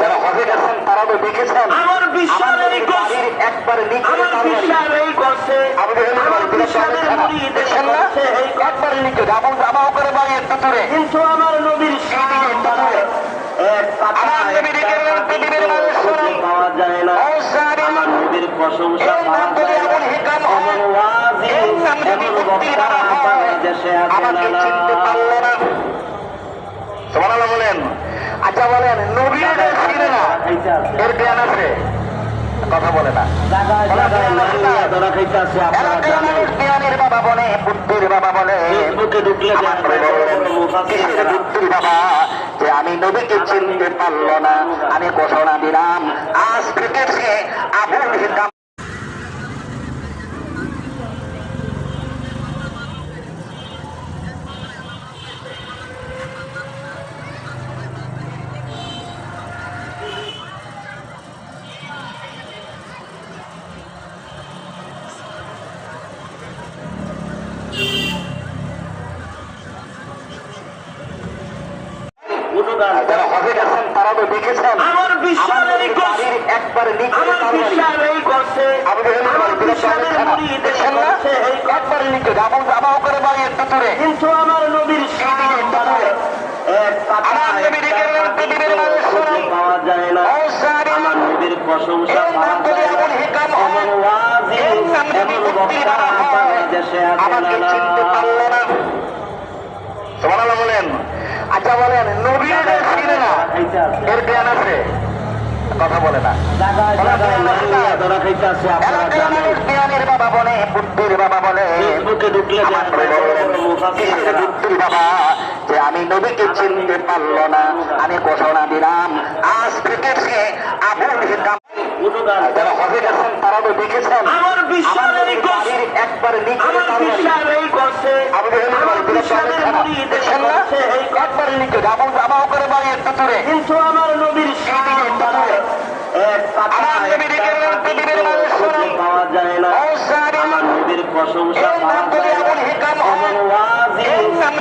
যারা হজে গেছেন তারা তো দেখেছেন আমার বিশ্বাস এই করছে, একবার আমার বিশ্বাস এই করছে, আমার বিশ্বাসের মুরিদ এই করছে, একবার নিচে যেমন জামাও করে বাড়ি একটু দূরে, কিন্তু আমার নবীর শান এক কথা পাওয়া যায় না। আমার নবীর প্রশংসা পাওয়া যায় না। এমন ওয়াজি এমন বক্তা বাংলাদেশে আছে আমাকে না। চিনতে পারলো না। সুবহানাল্লাহ বলেন। আচ্ছা বলেন, নবীর চিনে না, এর জ্ঞান আছে? কথা বলে না। জায়গায় জায়গায় মারিয়া ধরা খাইতেছে, আপনারা জানেন। জ্ঞানের বাবা বলে, বুদ্ধির বাবা বলে, ফেসবুকে ঢুকলে বুদ্ধির বাবা যে আমি নবীকে চিনতে পারলো না, আমি ঘোষণা দিলাম আজ থেকে সে আবুল হিকাম। যারা হজে গেছেন তারা তো দেখেছেন, আমার বিশ্বাস এই করছে, একবার আমার বিশ্বাস এই করছে, আমার বিশ্বাসের মুরিদ এই করছে, একবার নিচে যেমন জামাও করে বাড়ি একটু দূরে, কিন্তু আমার নবীর শান এক কথা পাওয়া যায় না। আমার নবীর প্রশংসা পাওয়া যায় না। এমন ওয়াজি এমন বক্তা বাংলাদেশে আছে আমাকে না। চিনতে পারলো না। সুবহানাল্লাহ বলেন। আচ্ছা বলেন, নবীর চিনে না, এর জ্ঞান আছে? কথা বলে না। জায়গায় জায়গায় মারিয়া ধরা খাইতেছে, আপনারা জানেন। জ্ঞানের বাবা বলে, বুদ্ধির বাবা বলে, ফেসবুকে ঢুকলে বুদ্ধির বাবা যে আমি নবীকে চিনতে পারলো না, আমি ঘোষণা দিলাম আজ থেকে সে আবুল হিকাম। যারা হজে গেছেন তারা তো দেখেছেন, আমার বিশ্বাস এই করছে, একবার আমার বিশ্বাস এই করছে, আমার বিশ্বাসের মুরিদ এই করছে, একবার নিচে যেমন জামাও করে বাড়ি একটু দূরে, কিন্তু আমার নবীর শান এক কথা পাওয়া যায় না। আমার নবীর প্রশংসা পাওয়া যায় না। এমন ওয়াজি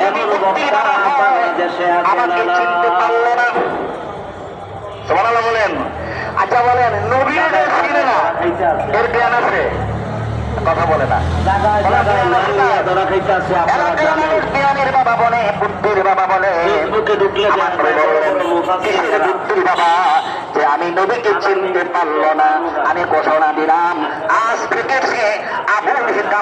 এমন বক্তা বাংলাদেশে আছে আমাকে না। চিনতে পারলো না। সুবহানাল্লাহ বলেন। আচ্ছা বলেন, নবীর চিনে না, এর জ্ঞান আছে? কথা বলে না। জায়গায় জায়গায় মারিয়া ধরা খাইতেছে, আপনারা জানেন। জ্ঞানের বাবা বলে, বুদ্ধির বাবা বলে, ফেসবুকে ঢুকলে বুদ্ধির বাবা যে আমি নবীকে চিনতে পারলো না, আমি ঘোষণা দিলাম আজ থেকে সে আবুল হিকাম।